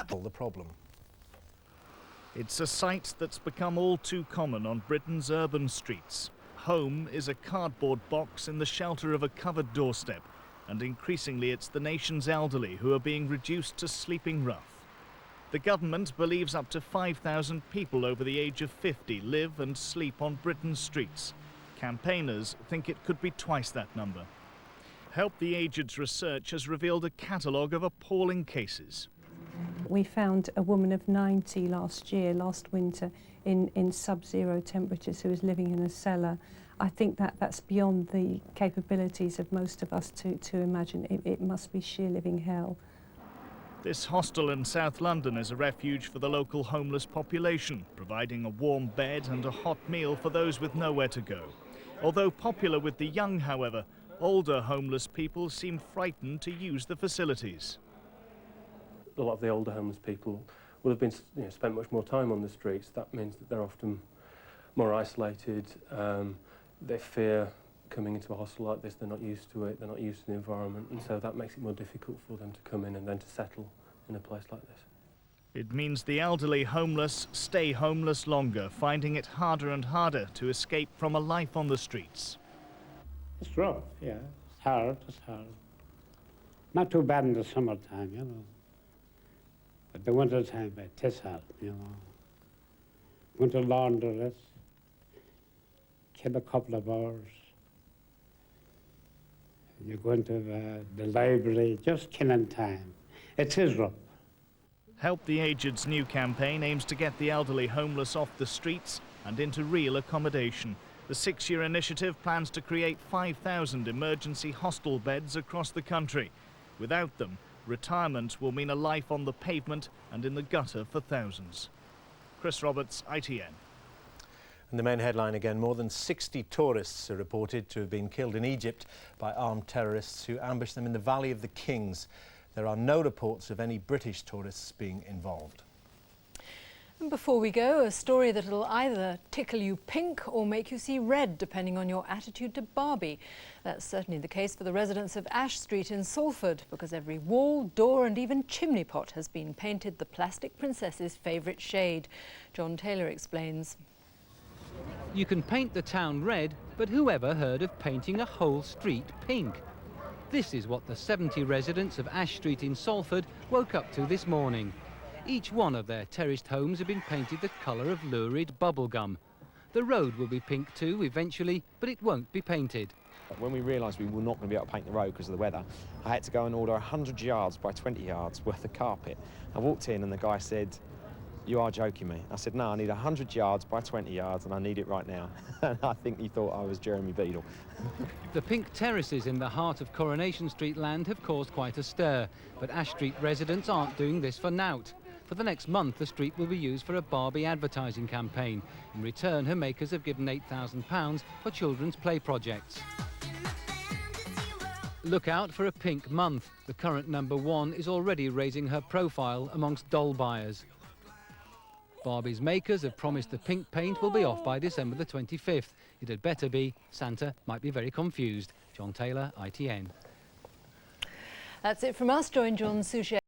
tackle the problem. It's a sight that's become all too common on Britain's urban streets. Home is a cardboard box in the shelter of a covered doorstep, and increasingly it's the nation's elderly who are being reduced to sleeping rough. The government believes up to 5,000 people over the age of 50 live and sleep on Britain's streets. Campaigners think it could be twice that number. Help the Aged's research has revealed a catalogue of appalling cases. We found a woman of 90 last winter, in sub-zero temperatures, who was living in a cellar. I think that's beyond the capabilities of most of us to imagine. It must be sheer living hell. This hostel in South London is a refuge for the local homeless population, providing a warm bed and a hot meal for those with nowhere to go. Although popular with the young, however, older homeless people seem frightened to use the facilities. A lot of the older homeless people will have been spent much more time on the streets. That means that they're often more isolated. They fear coming into a hostel like this. They're not used to it, they're not used to the environment, and so that makes it more difficult for them to come in and then to settle in a place like this. It means the elderly homeless stay homeless longer, finding it harder and harder to escape from a life on the streets. It's rough, yeah. It's hard. Not too bad in the summertime, you know. But the winter time, it is hard, you know. Winter laundress, kill a couple of hours. You go into the library, just killing time. It is rough. Help the Aged's new campaign aims to get the elderly homeless off the streets and into real accommodation. The 6-year initiative plans to create 5,000 emergency hostel beds across the country. Without them, retirement will mean a life on the pavement and in the gutter for thousands. Chris Roberts, ITN. And the main headline again, more than 60 tourists are reported to have been killed in Egypt by armed terrorists who ambushed them in the Valley of the Kings. There are no reports of any British tourists being involved. And before we go, a story that'll either tickle you pink or make you see red, depending on your attitude to Barbie. That's certainly the case for the residents of Ash Street in Salford, because every wall, door and even chimney pot has been painted the plastic princess's favourite shade. John Taylor explains. You can paint the town red, but who ever heard of painting a whole street pink? This is what the 70 residents of Ash Street in Salford woke up to this morning. Each one of their terraced homes have been painted the colour of lurid bubblegum. The road will be pink too eventually, but it won't be painted. When we realised we were not going to be able to paint the road because of the weather, I had to go and order 100 yards by 20 yards worth of carpet. I walked in and the guy said, "You are joking me." I said, "No, I need 100 yards by 20 yards and I need it right now." And I think he thought I was Jeremy Beadle. The pink terraces in the heart of Coronation Street land have caused quite a stir, but Ash Street residents aren't doing this for nout. For the next month, the street will be used for a Barbie advertising campaign. In return, her makers have given £8,000 for children's play projects. Look out for a pink month. The current #1 is already raising her profile amongst doll buyers. Barbie's makers have promised the pink paint will be off by December the 25th. It had better be. Santa might be very confused. John Taylor, ITN. That's it from us. Join John Suchet